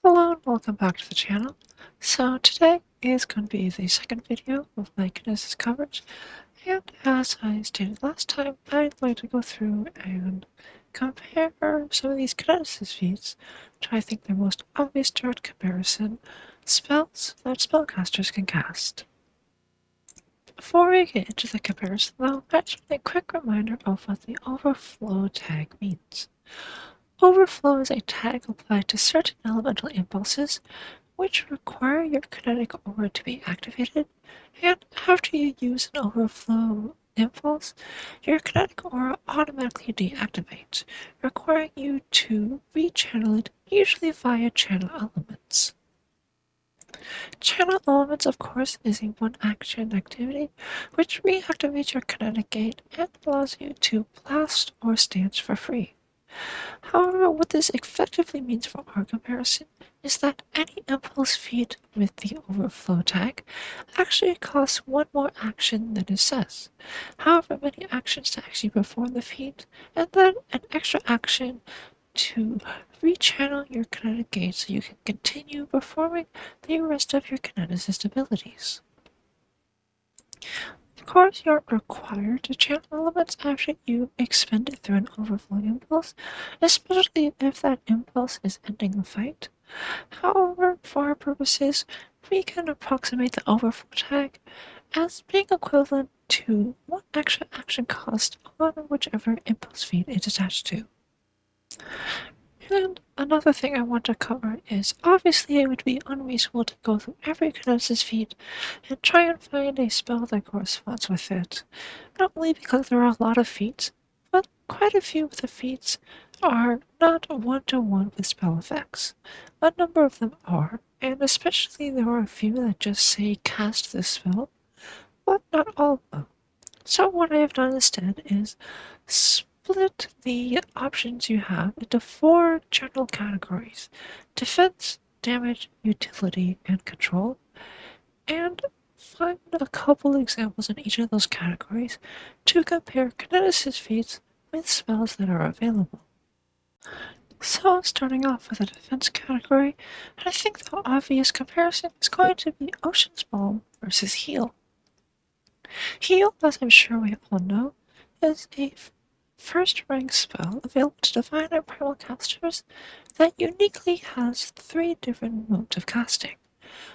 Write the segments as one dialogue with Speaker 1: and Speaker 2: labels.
Speaker 1: Hello and welcome back to the channel. So today is going to be the second video of my Kineticist coverage, and as I stated last time, I'd like to go through and compare some of these Kineticist feats, which I think they're most obvious direct comparison spells that spellcasters can cast. Before we get into the comparison though, I just want a quick reminder of what the overflow tag means. Overflow is a tag applied to certain elemental impulses which require your kinetic aura to be activated, and after you use an overflow impulse, your kinetic aura automatically deactivates, requiring you to rechannel it, usually via channel elements. Channel elements, of course, is a one-action activity which reactivates your kinetic gate and allows you to blast or stance for free. However, what this effectively means for our comparison is that any impulse feat with the overflow tag actually costs one more action than it says. However many actions to actually perform the feat, and then an extra action to rechannel your kinetic gate so you can continue performing the rest of your kineticist abilities. Of course, you're required to channel elements after you expend it through an overflow impulse, especially if that impulse is ending the fight. However, for our purposes, we can approximate the overflow tag as being equivalent to one extra action cost on whichever impulse feat it's attached to. And another thing I want to cover is obviously it would be unreasonable to go through every Kineticist feat and try and find a spell that corresponds with it. Not only because there are a lot of feats, but quite a few of the feats are not one-to-one with spell effects. A number of them are, and especially there are a few that just say cast this spell, but not all of them. So what I have done instead is split the options you have into 4 general categories: defense, damage, utility, and control, and find a couple examples in each of those categories to compare Kineticist feats with spells that are available. So starting off with the defense category, I think the obvious comparison is going to be Ocean's Balm versus Heal. Heal, as I'm sure we all know, is a first rank spell available to divine and primal casters that uniquely has 3 different modes of casting.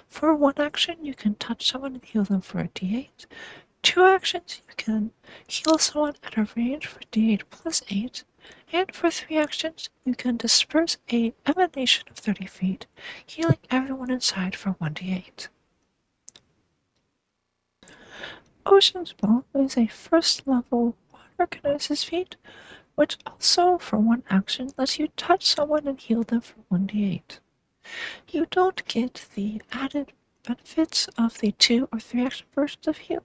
Speaker 1: For one action, you can touch someone and heal them for a d8. 2 actions, you can heal someone at a range for d8 plus 8. And for 3 actions, you can disperse a emanation of 30 feet, healing everyone inside for 1d8. Ocean's Balm is a first level water kinesis feat, which also, for one action, lets you touch someone and heal them for 1d8. You don't get the added benefits of the 2 or 3 action versions of heal,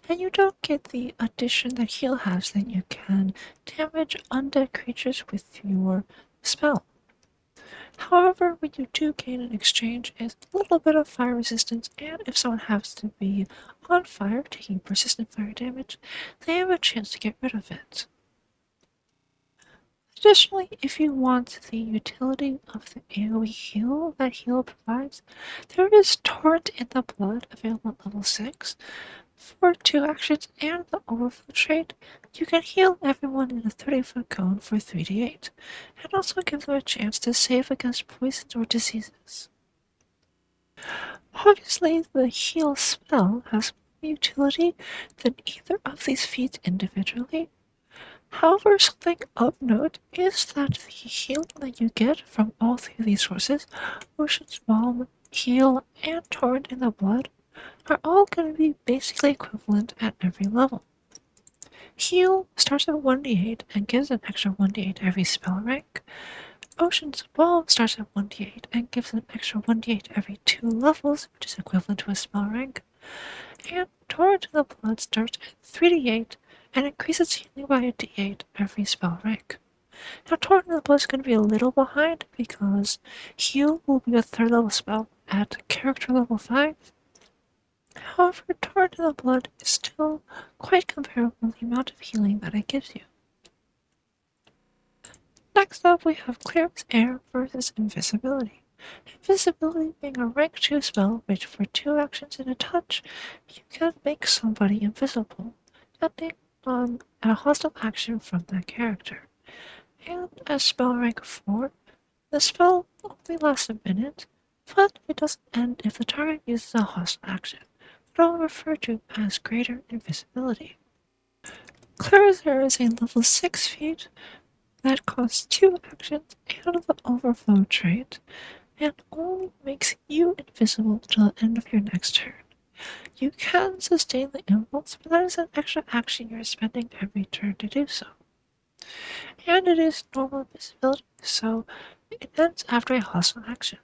Speaker 1: and you don't get the addition that heal has that you can damage undead creatures with your spell. However, what you do gain in exchange is a little bit of fire resistance, and if someone happens to be on fire, taking persistent fire damage, they have a chance to get rid of it. Additionally, if you want the utility of the AoE heal that heal provides, there is Torrent in the Blood available at level 6. For 2 actions and the overflow trait, you can heal everyone in a 30-foot cone for 3d8, and also give them a chance to save against poisons or diseases. Obviously, the heal spell has more utility than either of these feats individually. However, something of note is that the heal that you get from all 3 of these sources, Ocean's Balm, Heal, and Torrent in the Blood, are all going to be basically equivalent at every level. Heal starts at 1d8 and gives an extra 1d8 every spell rank. Ocean's Balm starts at 1d8 and gives an extra 1d8 every 2 levels, which is equivalent to a spell rank. And Torrent in the Blood starts at 3d8 and increases healing by a d8 every spell rank. Now Torrent in the Blood is going to be a little behind because Heal will be a 3rd level spell at character level 5. However, Torrent in the Blood is still quite comparable to the amount of healing that it gives you. Next up, we have Clear as Air versus Invisibility. Invisibility being a rank 2 spell which for 2 actions and a touch, you can make somebody invisible, depending on a hostile action from that character. And as spell rank 4, the spell only lasts a minute, but it doesn't end if the target uses a hostile action, what I'll refer to as greater invisibility. Cleanser is a level 6 feat that costs 2 actions and the overflow trait, and only makes you invisible till the end of your next turn. You can sustain the impulse, but that is an extra action you're spending every turn to do so. And it is normal invisibility, so it ends after a hostile action.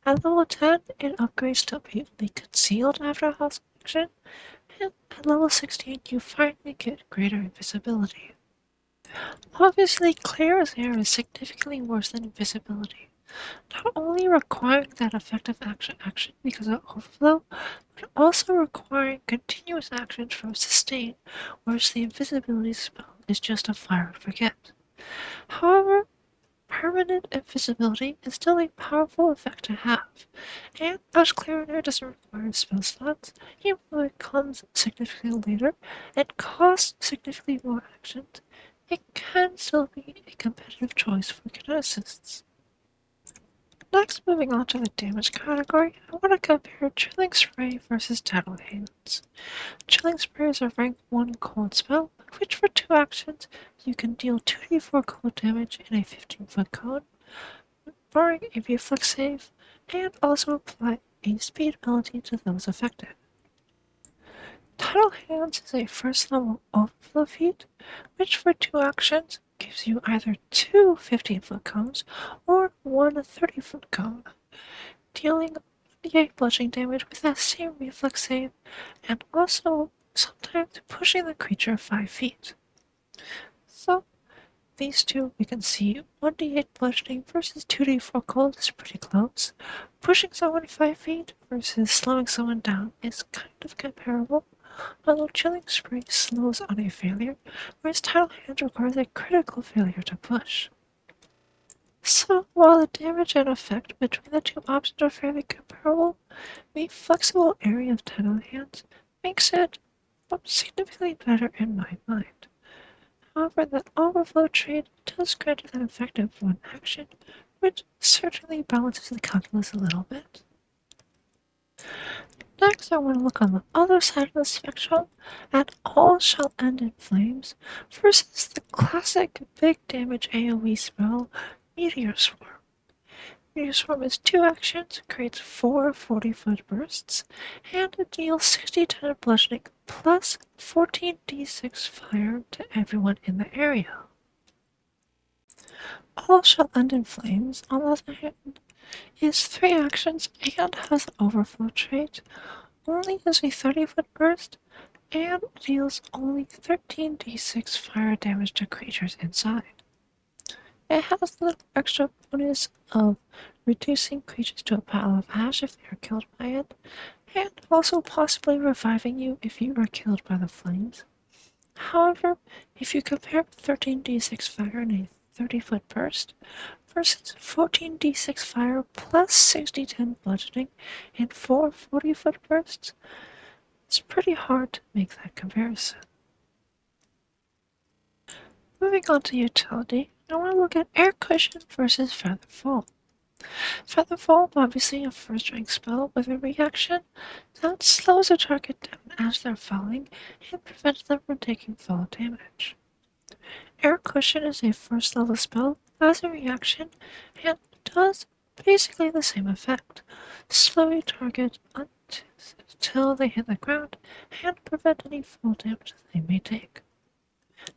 Speaker 1: At level 10, it upgrades to immediately concealed after a hostile action, and at level 16, you finally get greater invisibility. Obviously, clear as air is significantly worse than invisibility, not only requiring that effective action because of overflow, but also requiring continuous actions from sustain, whereas the invisibility spell is just a fire and forget. However, permanent invisibility is still a powerful effect to have, and as Clear doesn't require spell slots, even though it comes significantly later and costs significantly more actions, it can still be a competitive choice for Kineticists. Next, moving on to the damage category, I want to compare Chilling Spray versus Tattle Hands. Chilling Spray is a rank 1 cold spell, which for 2 actions, you can deal 2d4 cold damage in a 15-foot cone, barring a reflex save, and also apply a speed penalty to those affected. Tattle Hands is a first level overflow feat, which for 2 actions gives you either 2 15-foot cones or 1 30-foot cone, dealing 1d8 bludgeoning damage with that same reflex save, and also sometimes pushing the creature 5 feet. So these two we can see 1d8 bludgeoning versus 2d4 cold is pretty close. Pushing someone 5 feet versus slowing someone down is kind of comparable, although Chilling Spray slows on a failure, whereas Tattle Hands requires a critical failure to push. So, while the damage and effect between the two options are fairly comparable, the flexible area of Tattle Hands makes it significantly better in my mind. However, the overflow trait does grant an effective one action, which certainly balances the calculus a little bit. Next, I want to look on the other side of the spectrum at All Shall End in Flames versus the classic big damage AoE spell, Meteor Swarm. Meteor Swarm is 2 actions, creates 4 40-foot bursts, and it deals 60-10 bludgeoning plus 14d6 fire to everyone in the area. All Shall End in Flames, on the other hand, is 3 actions and has an overflow trait, only has a 30-foot burst, and deals only 13d6 fire damage to creatures inside. It has the little extra bonus of reducing creatures to a pile of ash if they are killed by it, and also possibly reviving you if you are killed by the flames. However, if you compare 13d6 fire in a 30-foot burst versus 14d6 fire plus 60-10 bludgeoning in 4 40-foot bursts, it's pretty hard to make that comparison. Moving on to utility, I want to look at Air Cushion versus Feather Fall. Feather Fall, obviously a first rank spell with a reaction that slows a target down as they're falling and prevents them from taking fall damage. Air Cushion is a first level spell, has a reaction, and does basically the same effect. Slow a target until they hit the ground and prevent any fall damage that they may take.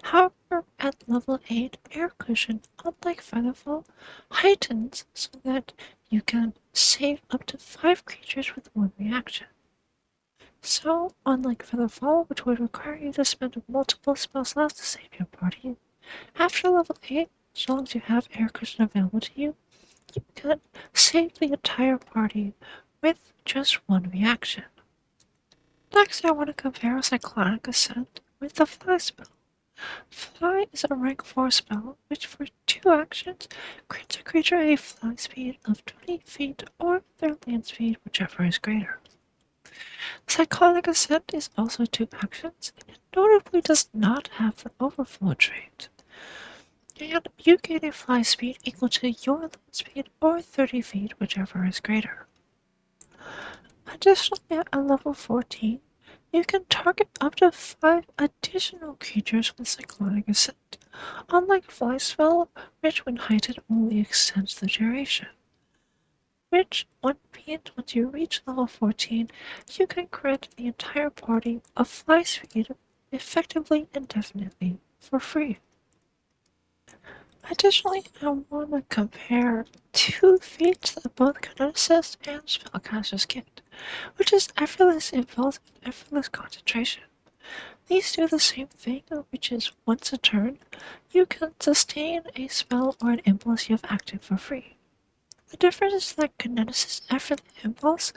Speaker 1: However, at level 8, Air Cushion, unlike Featherfall, heightens so that you can save up to 5 creatures with 1 reaction. So, unlike Featherfall, which would require you to spend multiple spell slots to save your party, after level 8, as long as you have Air Cushion available to you, you can save the entire party with just 1 reaction. Next, I want to compare Cyclonic Ascent with the Fly spell. Fly is a rank 4 spell, which for 2 actions grants a creature a fly speed of 20 feet or their land speed, whichever is greater. Cyclonic Ascent is also 2 actions, and notably does not have the overflow trait. And you gain a fly speed equal to your land speed or 30 feet, whichever is greater. Additionally, at a level 14, you can target up to 5 additional creatures with Cyclonic Ascent, unlike Fly Spell, which when heightened only extends the duration. Which means once you reach level 14, you can grant the entire party a fly speed effectively indefinitely for free. Additionally, I want to compare 2 feats that both Kineticists and Spellcasters get, which is Effortless Impulse and Effortless Concentration. These do the same thing, which is once a turn, you can sustain a spell or an impulse you have active for free. The difference is that Kineticist Effortless Impulse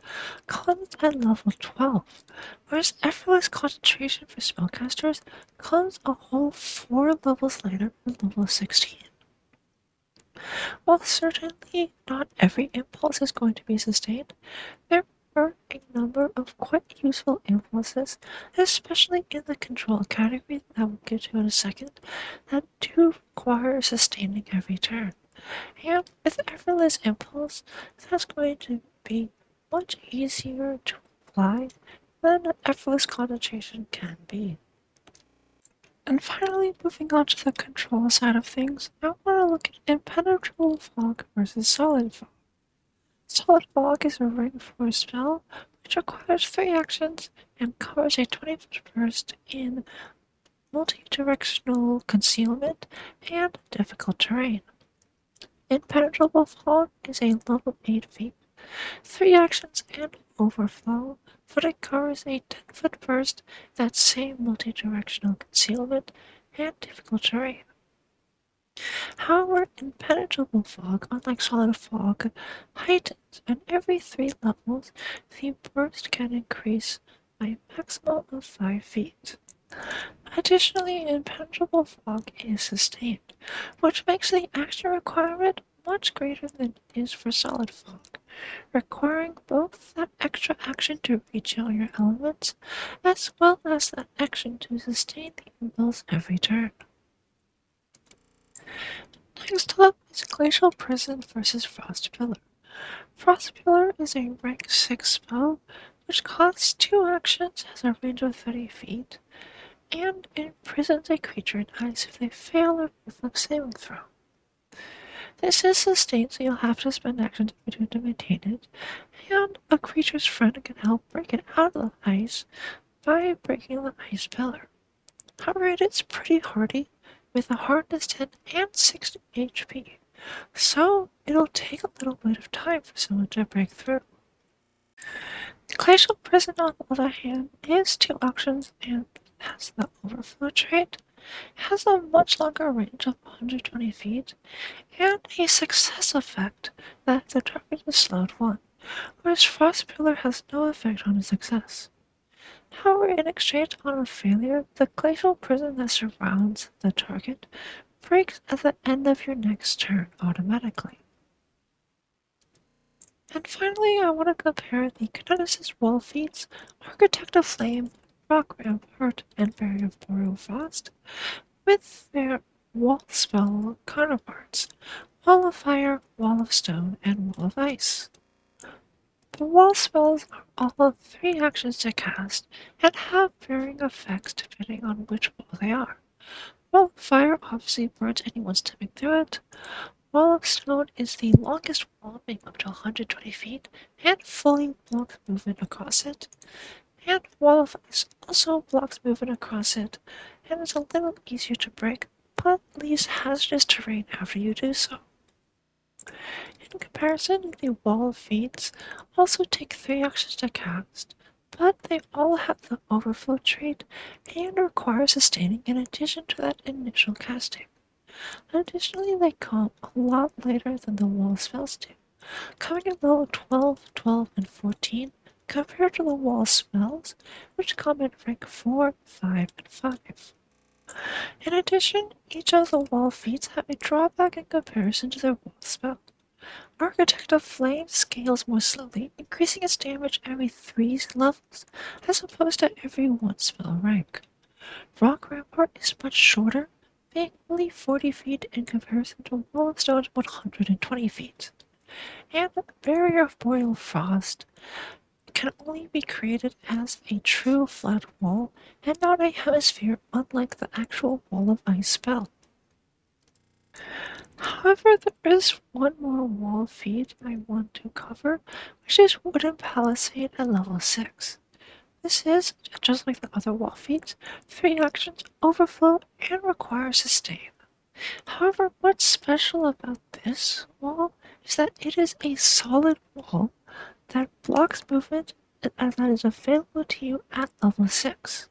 Speaker 1: comes at level 12, whereas Effortless Concentration for Spellcasters comes a whole 4 levels later at level 16. While certainly not every impulse is going to be sustained, there are a number of quite useful impulses, especially in the control category that we'll get to in a second, that do require sustaining every turn. And with Effortless Impulse, that's going to be much easier to apply than Effortless Concentration can be. And finally, moving on to the control side of things, I want to look at Impenetrable Fog versus Solid Fog. Solid Fog is a rank 4 spell which requires 3 actions and covers a 20-foot burst in multi-directional concealment and difficult terrain. Impenetrable Fog is a level 8 feat, 3 actions and overflow, but it covers a 10-foot burst, that same multi-directional concealment, and difficult terrain. However, Impenetrable Fog, unlike Solid Fog, heightens, and every 3 levels the burst can increase by a maximum of 5 feet. Additionally, Impenetrable Fog is sustained, which makes the action requirement much greater than it is for Solid Fog, requiring both that extra action to reach all your elements, as well as that action to sustain the impulse every turn. Next up is Glacial Prison versus Frost Pillar. Frost Pillar is a rank 6 spell, which costs 2 actions, has a range of 30 feet, and imprisons a creature in ice if they fail a reflex saving throw. This is sustained, so you'll have to spend actions between to maintain it, and a creature's friend can help break it out of the ice by breaking the ice pillar. However, it is pretty hardy, with a hardness 10 and 60 HP, so it'll take a little bit of time for someone to break through. Glacial Prison, on the other hand, is 2 actions and has the overflow trait, has a much longer range of 120 feet, and a success effect that the target is slowed 1, whereas Frost Pillar has no effect on a success. However, in exchange on a failure, the glacial prison that surrounds the target breaks at the end of your next turn automatically. And finally, I want to compare the Kineticist wall feats, Architect of Flame, Rock Rampart, and Barrier of Boreal Frost, with their wall spell counterparts, Wall of Fire, Wall of Stone, and Wall of Ice. The wall spells are all of 3 actions to cast and have varying effects depending on which wall they are. Wall of Fire obviously burns anyone stepping through it. Wall of Stone is the longest wall, being up to 120 feet, and fully blocks movement across it. And Wall of Ice also blocks movement across it, and is a little easier to break, but leaves hazardous terrain after you do so. In comparison, the Wall of Fates also take 3 actions to cast, but they all have the overflow trait and require sustaining in addition to that initial casting. Additionally, they come a lot later than the wall spells do, coming at level 12, 12, and 14 compared to the wall spells, which come at rank 4, 5, and 5. In addition, each of the wall feats have a drawback in comparison to their wall spell. Architect of Flame scales more slowly, increasing its damage every 3 levels as opposed to every 1 spell rank. Rock Rampart is much shorter, being only 40 feet in comparison to Wall of Stone's 120 feet. And the Barrier of Boreal Frost can only be created as a true flat wall and not a hemisphere, unlike the actual Wall of Ice spell. However, there is one more wall feat I want to cover, which is Wooden Palisade at level 6. This is, just like the other wall feats, 3 actions, overflow, and requires sustain. However, what's special about this wall is that it is a solid wall that blocks movement and that is available to you at level 6.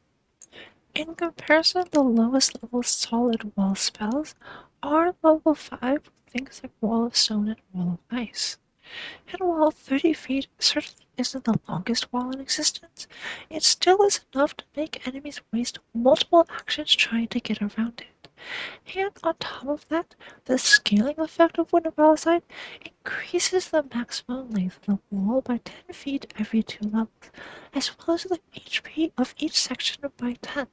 Speaker 1: In comparison, the lowest level solid wall spells are level 5, things like Wall of Stone and Wall of Ice. And while 30 feet certainly isn't the longest wall in existence, it still is enough to make enemies waste multiple actions trying to get around it. And on top of that, the scaling effect of Wooden Palisade increases the maximum length of the wall by 10 feet every 2 levels, as well as the HP of each section by 10,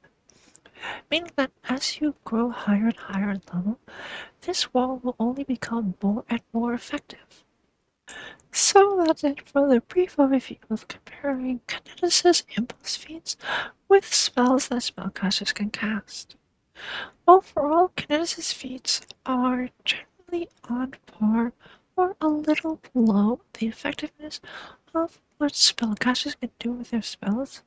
Speaker 1: meaning that as you grow higher and higher in level, this wall will only become more and more effective. So that's it for the brief overview of comparing Kineticist impulse feats with spells that spellcasters can cast. Overall, Kineticist feats are generally on par or a little below the effectiveness of what spellcasters can do with their spells,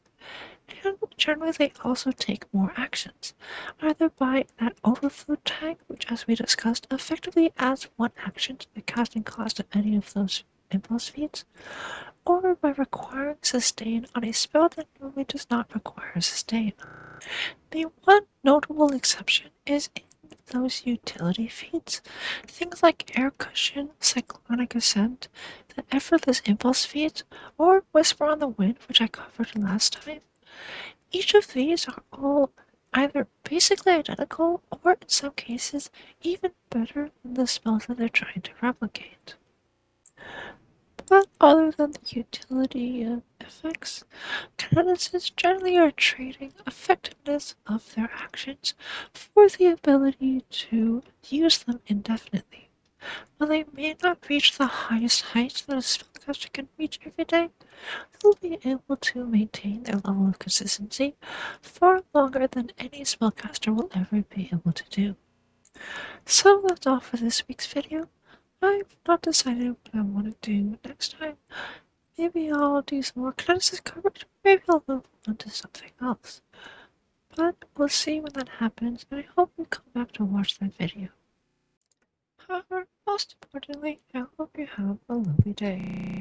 Speaker 1: and generally they also take more actions, either by that overflow tag, which as we discussed effectively adds 1 action to the casting cost of any of those impulse feats, or by requiring sustain on a spell that normally does not require sustain. The one notable exception is in those utility feats, things like Air Cushion, Cyclonic Ascent, the Effortless Impulse feat, or Whisper on the Wind, which I covered last time. Each of these are all either basically identical or in some cases even better than the spells that they're trying to replicate. But other than the utility effects, Kineticists generally are trading effectiveness of their actions for the ability to use them indefinitely. While they may not reach the highest heights that a spellcaster can reach every day, they'll be able to maintain their level of consistency far longer than any spellcaster will ever be able to do. So that's all for this week's video. I've not decided what I want to do next time. Maybe I'll do some more Kineticist coverage, maybe I'll move on to something else. But we'll see when that happens, and I hope you come back to watch that video. However, most importantly, I hope you have a lovely day.